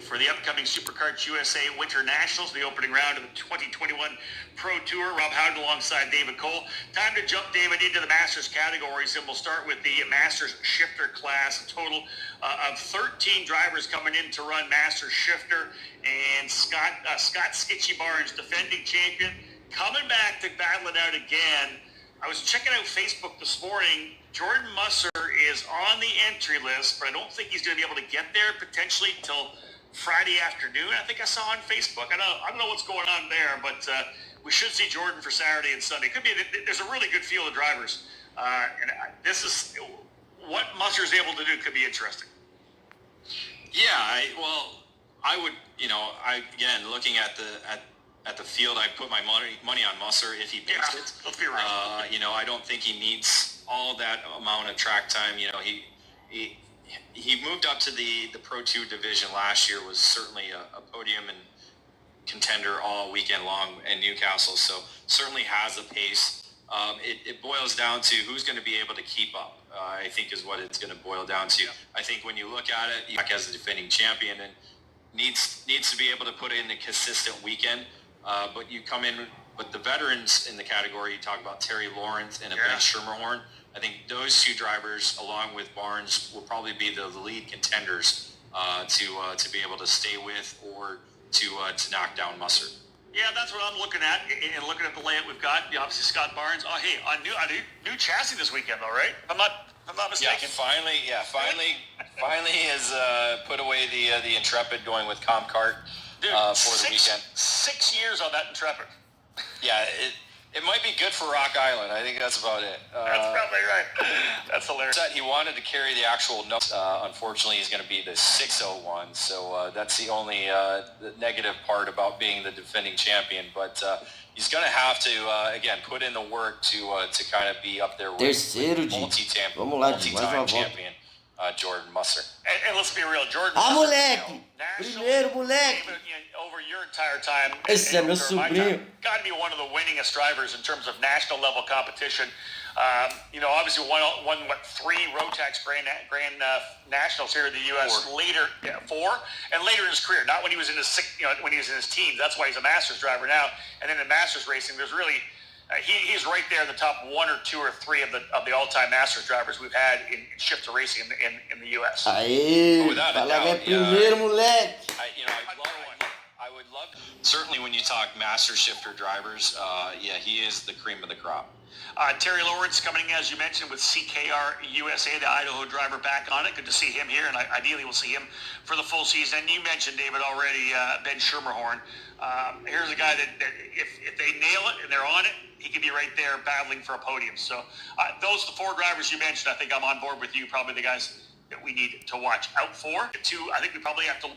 for the upcoming Supercarts USA Winter Nationals, the opening round of the 2021 Pro Tour. Rob Howden alongside David Cole. Time to jump, David, into the Masters categories, and we'll start with the Masters Shifter class. A total of 13 drivers coming in to run Masters Shifter, and Scott Skitchy Barnes, defending champion, coming back to battle it out again. I was checking out Facebook this morning. Jordan Musser is on the entry list, but I don't think he's going to be able to get there potentially till Friday afternoon. I think I saw on Facebook. I don't know what's going on there, but we should see Jordan for Saturday and Sunday. There's a really good field of drivers, and this is what Musser is able to do. Could be interesting. Yeah, I would. Again, looking at the field, I put my money on Musser if he makes it. Let's be real. I don't think he needs all that amount of track time. He moved up to the Pro 2 division last year, was certainly a podium and contender all weekend long in Newcastle, so certainly has a pace. It boils down to who's going to be able to keep up, I think is what it's going to boil down to. Yeah. I think when you look at it, as a defending champion and needs to be able to put in a consistent weekend, but you come in with the veterans in the category. You talk about Terry Lawrence and Ben Schermerhorn. I think those two drivers, along with Barnes, will probably be the lead contenders to be able to stay with or to knock down Musser. Yeah, that's what I'm looking at. And looking at the layout we've got, obviously Scott Barnes. Oh, hey, on new chassis this weekend, though, right? I'm not mistaken. Finally has put away the Intrepid, going with Comcart for the weekend. 6 years on that Intrepid. Yeah, it might be good for Rock Island. I think that's about it. That's probably right. That's hilarious. He wanted to carry the actual notes. Unfortunately, he's going to be the 601. So that's the only the negative part about being the defending champion. But he's going to have to, again, put in the work to kind of be up there with multi-time champion Jordan Musser. And let's be real, Jordan moleque! Primeiro, moleque! Over your entire time, esse é meu sobrinho. Got to be one of the winningest drivers in terms of national level competition. Obviously won 3 Rotax Grand Nationals here in the U.S. Four, and later in his career, not when he was in his when he was in his teens. That's why he's a Masters driver now. And then in Masters racing, there's really he's right there in the top 1 or 2 or 3 of the all-time Masters drivers we've had in shifter racing in the U.S. Aê, fala bem primeiro, moleque. I would love. Certainly, when you talk Master Shifter drivers, he is the cream of the crop. Terry Lawrence coming, as you mentioned, with CKR USA, the Idaho driver, back on it. Good to see him here, and ideally we'll see him for the full season. And you mentioned, David, already, Ben Schermerhorn. Here's a guy that if they nail it and they're on it, he could be right there battling for a podium. So those are the 4 drivers you mentioned. I think I'm on board with you. Probably the guys that we need to watch out for. 2, I think we probably have to...